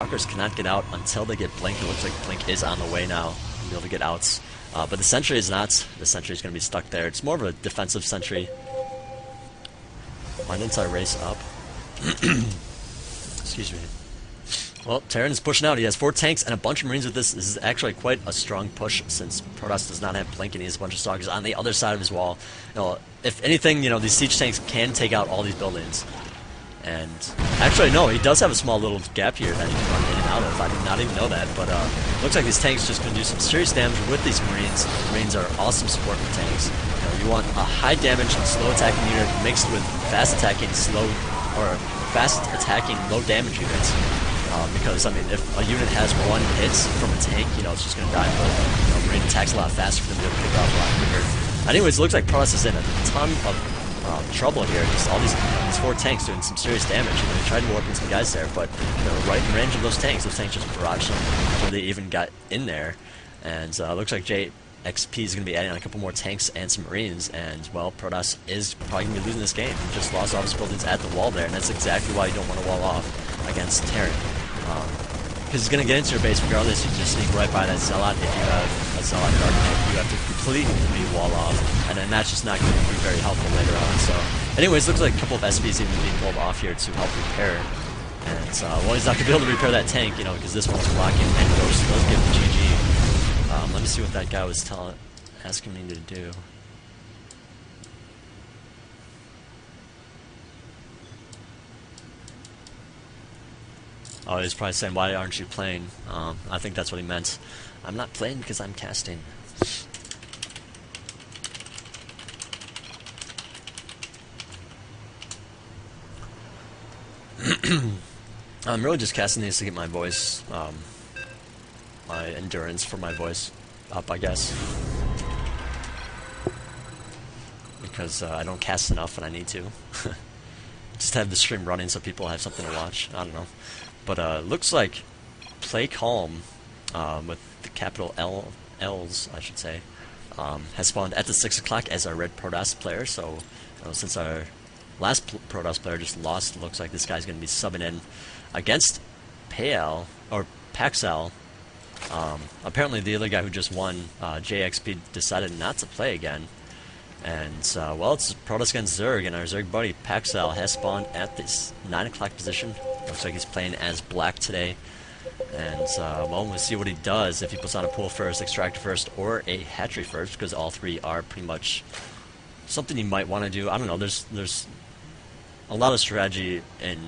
Stalkers cannot get out until they get Blink. It looks like Blink is on the way now. Be able to get outs. But the sentry is not. The sentry is going to be stuck there. It's more of a defensive sentry. Why didn't I race up? Excuse me. Well, Terran is pushing out. He has 4 tanks and a bunch of Marines with this. This is actually quite a strong push since Protoss does not have Blink and he has a bunch of Stalkers on the other side of his wall. You know, if anything, you know, these siege tanks can take out all these buildings. And actually, no, he does have a small little gap here that he can run in and out of. I did not even know that, but looks like these tanks just going to do some serious damage with these Marines. Marines are awesome support for tanks. You know, you want a high damage, slow attacking unit mixed with fast attacking, low damage units. Because, I mean, if a unit has 1 hit from a tank, you know, it's just going to die. But, you know, Marine attacks a lot faster for them to be able to pick it off a lot quicker. Anyways, it looks like Protoss is in a ton of trouble here. Just all these 4 tanks doing some serious damage. You know, they tried to warp in some guys there, but they're right in range of those tanks. Those tanks just barraged them before they even got in there. And looks like JXP is going to be adding on a couple more tanks and some Marines. And, well, Protoss is probably going to be losing this game. He just lost all his buildings at the wall there, and that's exactly why you don't want to wall off against Terran. Because he's going to get into your base regardless. You just sneak right by that Zealot. If you have a Zealot Dark Knight, you have to completely wall off, and then that's just not going to be very helpful later on. So, anyways, looks like a couple of SPs even being pulled off here to help repair. And, well, he's not going to be able to repair that tank, you know, because this one's blocking, and Ghost does give the GG. Let me see what that guy was asking me to do. Oh, he's probably saying, why aren't you playing? I think that's what he meant. I'm not playing because I'm casting. I'm really just casting these to get my voice, my endurance for my voice up, I guess. Because I don't cast enough and I need to. Just have the stream running so people have something to watch. I don't know. But looks like Play Calm, with the capital L's, I should say, has spawned at the 6 o'clock as our red Protoss player. So, you know, since our last Protoss player just lost, it looks like this guy's going to be subbing in against Payal, or Paxal. Apparently the other guy who just won, JXP, decided not to play again. And, well, it's Protoss against Zerg, and our Zerg buddy Paxal has spawned at this 9 o'clock position. Looks like he's playing as black today. And, well, we'll see what he does, if he puts on a pool first, extractor first, or a hatchery first, because all 3 are pretty much something you might want to do. I don't know, there's a lot of strategy in,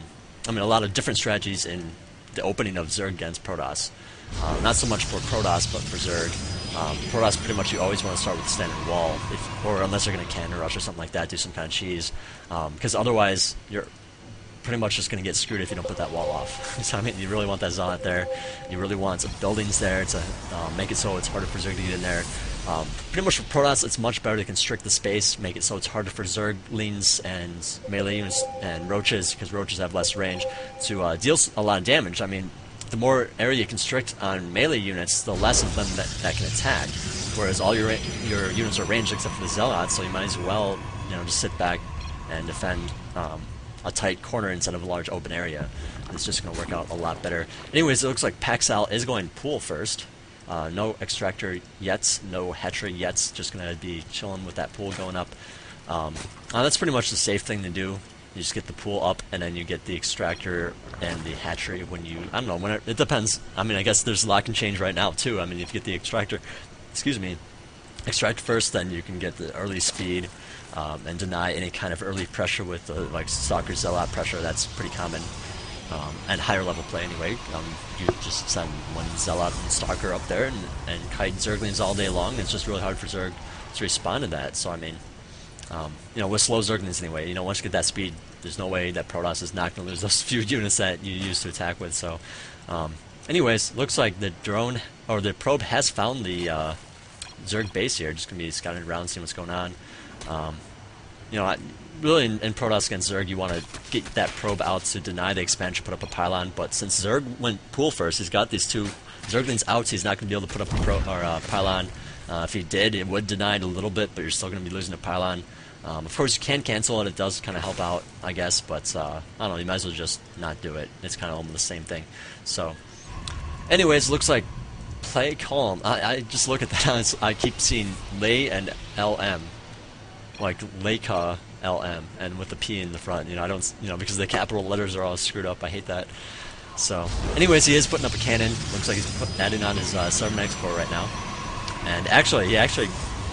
I mean, a lot of different strategies in the opening of Zerg against Protoss. Not so much for Protoss, but for Zerg. Protoss, pretty much you always want to start with the standard wall, or unless you're going to cannon rush or something like that, do some kind of cheese. Because otherwise, you're pretty much just going to get screwed if you don't put that wall off. So, I mean, you really want that Zealot there. You really want some buildings there to make it so it's harder for Zerg to get in there. Pretty much for Protoss, it's much better to constrict the space, make it so it's harder for Zerglings and melee units and Roaches, because Roaches have less range, to deal a lot of damage. I mean, the more area you constrict on melee units, the less of them that can attack. Whereas all your units are ranged except for the Zealots, so you might as well, you know, just sit back and defend a tight corner instead of a large open area. And it's just going to work out a lot better. Anyways, it looks like Paxal is going pool first. No extractor yet, no hatchery yet. Just going to be chilling with that pool going up. That's pretty much the safe thing to do. You just get the pool up, and then you get the extractor and the hatchery when you, I don't know, when it depends. I mean, I guess there's a lot can change right now, too. I mean, if you get the extractor, extract first, then you can get the early speed and deny any kind of early pressure with, like, Stalker Zealot pressure. That's pretty common. And higher level play anyway. You just send one Zealot and Stalker up there and kite Zerglings all day long. It's just really hard for Zerg to respond to that. So, I mean, you know, with slow Zerglings anyway, you know, once you get that speed, there's no way that Protoss is not going to lose those few units that you used to attack with. So, anyways, looks like the drone, or the probe has found the Zerg base here. Just going to be scouting around, seeing what's going on. You know, really in Protoss against Zerg, you want to get that probe out to deny the expansion, put up a pylon. But since Zerg went pool first, he's got these 2 Zerglings out, so he's not going to be able to put up a pylon. If he did, it would deny it a little bit, but you're still going to be losing a pylon. Of course, you can cancel it. It does kind of help out, I guess, but I don't know. You might as well just not do it. It's kind of almost the same thing. So, anyways, looks like play calm. I just look at that. I keep seeing lay and LM, like Leica LM, and with the P in the front. You know, I don't, you know, because the capital letters are all screwed up. I hate that. So, anyways, he is putting up a cannon. Looks like he's adding on his Cybernetic core right now. And actually, he actually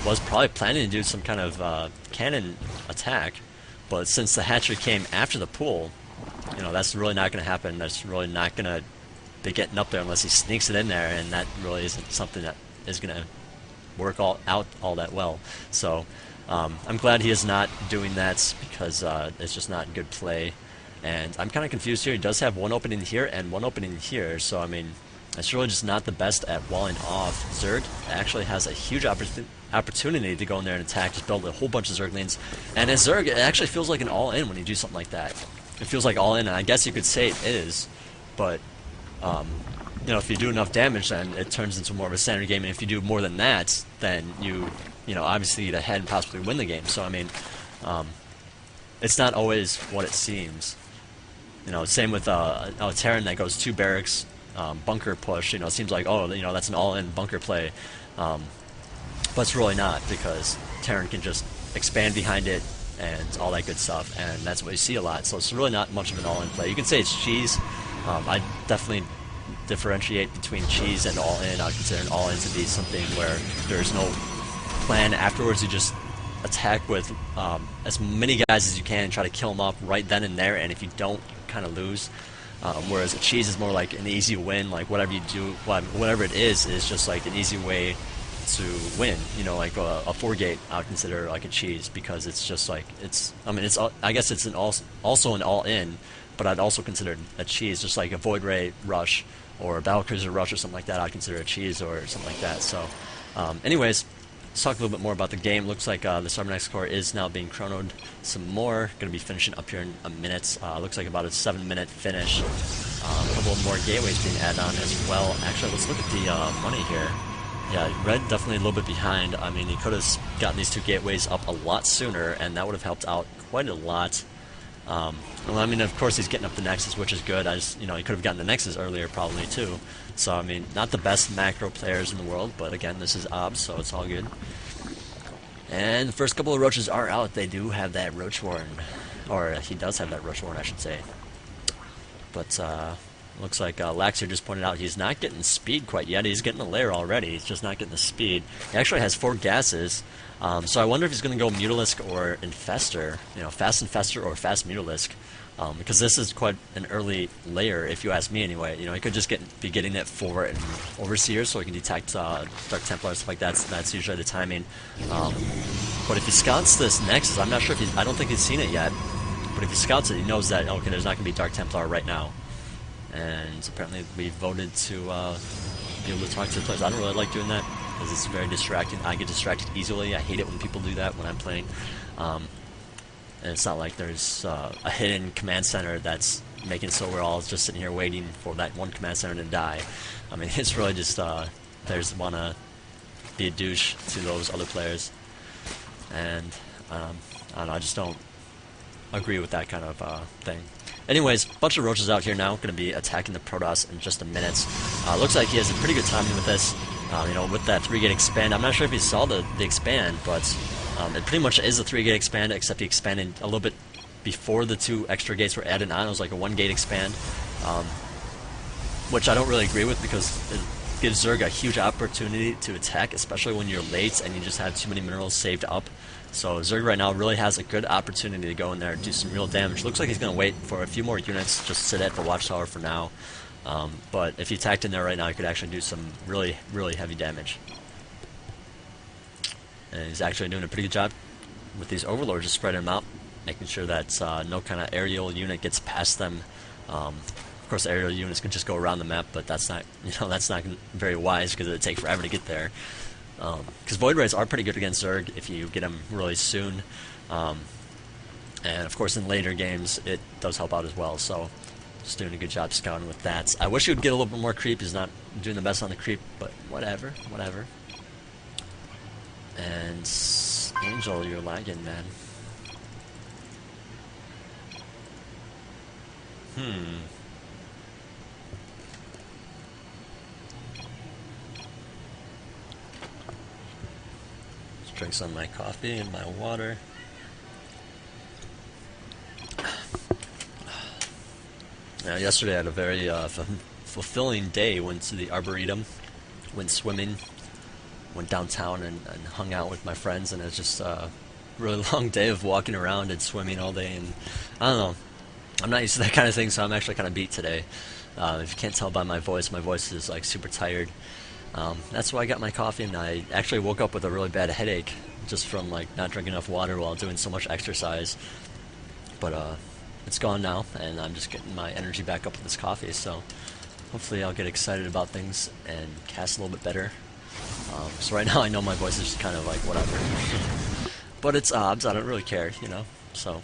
was probably planning to do some kind of cannon attack, but since the hatchery came after the pool, you know, that's really not going to happen. That's really not going to be getting up there unless he sneaks it in there, and that really isn't something that is going to work out all that well. So I'm glad he is not doing that, because it's just not good play. And I'm kind of confused here. He does have one opening here and one opening here, so I mean, it's really just not the best at walling off. Zerg actually has a huge opportunity to go in there and attack, just build a whole bunch of Zerglings. And as Zerg, it actually feels like an all-in when you do something like that. It feels like all-in, and I guess you could say it is, but you know, if you do enough damage, then it turns into more of a standard game, and if you do more than that, then you know, obviously get ahead and possibly win the game. So I mean, it's not always what it seems. You know, same with a Terran that goes 2 barracks, bunker push. You know, it seems like, oh, you know, that's an all-in bunker play, but it's really not, because Terran can just expand behind it and all that good stuff, and that's what you see a lot. So it's really not much of an all-in play. You can say it's cheese. I definitely differentiate between cheese and all-in. I would consider an all-in to be something where there's no plan afterwards. You just attack with as many guys as you can and try to kill them off right then and there, and if you don't, kind of lose. Whereas a cheese is more like an easy win, like whatever you do, whatever it is just like an easy way to win. You know, like a 4-gate I would consider like a cheese, because it's just like, it's, I mean, it's, I guess it's also an all-in, but I'd also consider it a cheese, just like a Void Ray rush or a Battlecruiser rush or something like that. I'd consider a cheese or something like that. So anyways, let's talk a little bit more about the game. Looks like the Cybernetic core is now being chronoed some more. Going to be finishing up here in a minute. Looks like about a 7-minute finish. A couple more gateways being added on as well. Actually, let's look at the money here. Yeah, Red definitely a little bit behind. I mean, he could have gotten these 2 gateways up a lot sooner, and that would have helped out quite a lot. Well, I mean, of course, he's getting up the Nexus, which is good. You know, he could have gotten the Nexus earlier probably too. So, I mean, not the best macro players in the world, but again, this is Obs, so it's all good. And the first couple of roaches are out. They do have that Roach Warren, or he does have that Roach Warren, I should say. But looks like Laxer just pointed out he's not getting speed quite yet. He's getting the lair already. He's just not getting the speed. He actually has 4 gases. So I wonder if he's going to go Mutalisk or Infester. You know, Fast Infester or Fast Mutalisk. Because this is quite an early layer, if you ask me anyway. You know, he could just be getting it for an Overseer, so he can detect Dark Templar, stuff like that. That's usually the timing. But if he scouts this Nexus, I'm not sure if I don't think he's seen it yet. But if he scouts it, he knows that, okay, there's not going to be Dark Templar right now. And apparently we voted to be able to talk to the players. I don't really like doing that, because it's very distracting. I get distracted easily. I hate it when people do that when I'm playing. And it's not like there's a hidden command center that's making it so we're all just sitting here waiting for that one command center to die. I mean, it's really just players want to be a douche to those other players. And I don't know, I just don't agree with that kind of thing. Anyways, bunch of roaches out here now, going to be attacking the Protoss in just a minute. Looks like he has a pretty good timing with this. You know, with that 3-gate expand. I'm not sure if he saw the expand, but it pretty much is a 3-gate expand, except he expanded a little bit before the 2 extra gates were added on. It was like a 1-gate expand, which I don't really agree with, because it gives Zerg a huge opportunity to attack, especially when you're late and you just have too many minerals saved up. So Zerg right now really has a good opportunity to go in there and do some real damage. Looks like he's going to wait for a few more units, just sit at the watchtower for now. But if he attacked in there right now, he could actually do some really, really heavy damage. And he's actually doing a pretty good job with these overlords, just spreading them out, making sure that no kind of aerial unit gets past them. Of course, aerial units can just go around the map, but that's not, you know, that's not very wise, because it would take forever to get there. Because Void Rays are pretty good against Zerg if you get them really soon. And of course, in later games, it does help out as well. So, just doing a good job scouting with that. I wish he would get a little bit more creep. He's not doing the best on the creep, but whatever, whatever. And Angel, you're lagging, man. Let's drink some of my coffee and my water. Now, yesterday I had a very fulfilling day. Went to the Arboretum, went swimming, went downtown and hung out with my friends, and it was just a really long day of walking around and swimming all day. And I don't know, I'm not used to that kind of thing, so I'm actually kind of beat today. If you can't tell by my voice is like super tired. That's why I got my coffee, and I actually woke up with a really bad headache just from like not drinking enough water while doing so much exercise. But it's gone now, and I'm just getting my energy back up with this coffee. So hopefully I'll get excited about things and cast a little bit better. So right now I know my voice is just kind of like whatever. But it's Obs, I don't really care, you know. So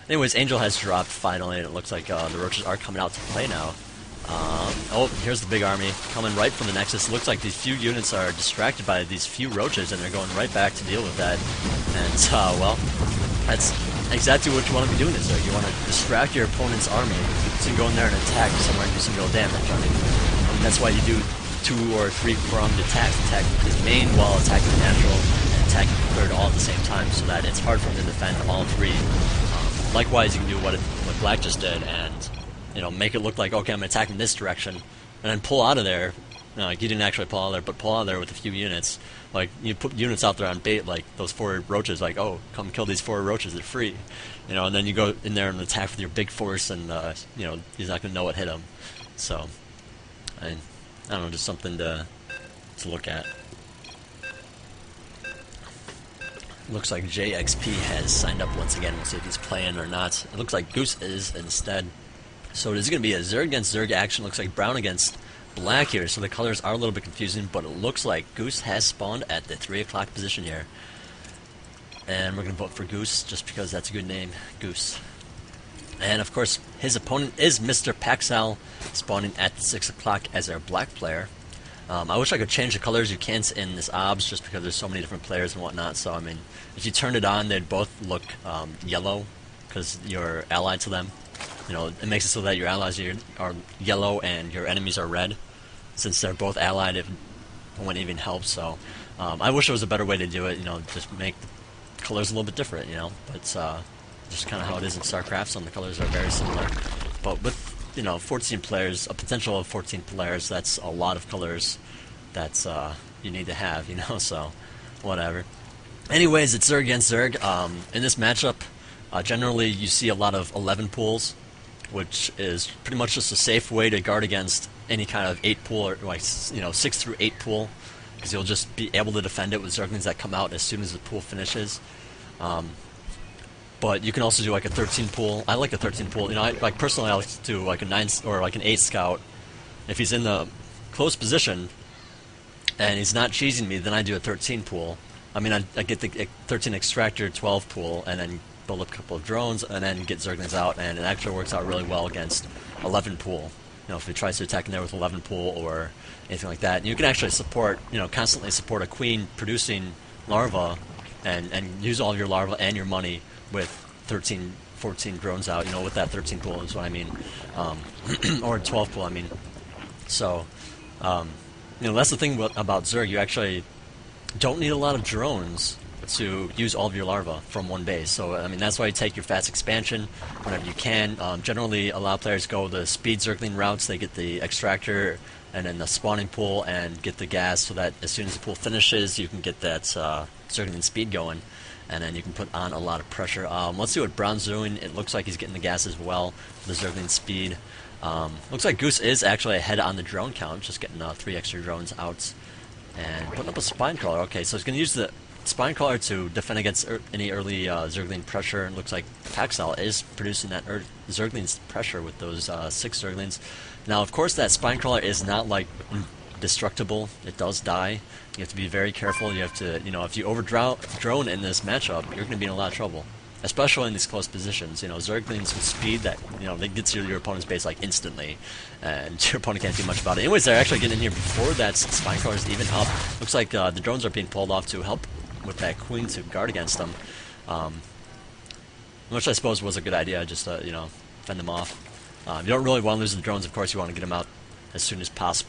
anyways, Angel has dropped finally, and it looks like the roaches are coming out to play now. Oh, here's the big army coming right from the Nexus. Looks like these few units are distracted by these few roaches, and they're going right back to deal with that. And, well, that's exactly what you want to be doing is you want to distract your opponent's army so you can go in there and attack somewhere and do some real damage. I mean that's why you do 2 or 3 pronged attacks. Attack his main while attacking the natural, and attacking the third all at the same time, so that it's hard for him to defend all 3. Likewise, you can do what Black just did, and make it look like, okay, I'm attacking this direction, and then pull out of there. No, like, you didn't actually pull out of there, but pull out of there with a few units. Like, you put units out there on bait, like those 4 roaches, like, oh, come kill these 4 roaches, they're free. And then you go in there and attack with your big force, and, he's not going to know what hit him. So, I don't know, just something to look at. Looks like JXP has signed up once again. We'll see if he's playing or not. It looks like Goose is instead. So it is going to be a Zerg against Zerg action. Looks like Brown against Black here, so the colors are a little bit confusing, but it looks like Goose has spawned at the 3 o'clock position here. And we're going to vote for Goose, just because that's a good name, Goose. And of course, his opponent is Mr. Paxal, spawning at the 6 o'clock as our Black player. I wish I could change the colors. You can't in this Obs, just because there's so many different players and whatnot, so I mean, if you turned it on, they'd both look yellow, because you're allied to them. It makes it so that your allies are yellow and your enemies are red. Since they're both allied, it wouldn't even help. So I wish there was a better way to do it. Just make the colors a little bit different. But just kind of how it is in StarCraft. Some of the colors are very similar. But with 14 players, a potential of 14 players, that's a lot of colors that you need to have. So whatever. Anyways, it's Zerg against Zerg. In this matchup, generally you see a lot of 11 pools, which is pretty much just a safe way to guard against any kind of 8 pool or 6 through 8 pool, because you'll just be able to defend it with Zerglings that come out as soon as the pool finishes. But you can also do like a 13 pool. I like a 13 pool. Personally, I like to do like a 9 or like an 8 scout. If he's in the close position and he's not cheesing me, then I do a 13 pool. I mean, I get the 13 extractor, 12 pool, and then build up a couple of drones, and then get Zerglings out, and it actually works out really well against 11 pool. If he tries to attack in there with 11 pool or anything like that. And you can actually support, constantly support a queen producing larva, and use all of your larva and your money with 13, 14 drones out, with that 13 pool is what I mean. Or 12 pool, I mean. So, that's the thing about Zerg. You actually don't need a lot of drones to use all of your larvae from one base. So, I mean, that's why you take your fast expansion whenever you can. Generally, a lot of players go the speed Zergling routes. They get the extractor and then the spawning pool and get the gas, so that as soon as the pool finishes, you can get that Zergling speed going, and then you can put on a lot of pressure. Let's see what Brown's doing. It looks like he's getting the gas as well, the Zergling speed. Looks like Goose is actually ahead on the drone count, just getting 3 extra drones out. And putting up a spine crawler. Okay, so he's going to use the spine crawler to defend against any early Zergling pressure. It looks like Paxal is producing that Zergling's pressure with those 6 Zerglings. Now, of course, that spine crawler is not like indestructible. It does die. You have to be very careful. You have to, if you overdrone in this matchup, you're going to be in a lot of trouble, especially in these close positions. Zerglings with speed that, they get to your opponent's base like instantly, and your opponent can't do much about it. Anyways, they're actually getting in here before that spine crawler is even up. Looks like the drones are being pulled off to help with that queen to guard against them, which I suppose was a good idea, just to, fend them off. You don't really want to lose the drones, of course. You want to get them out as soon as possible.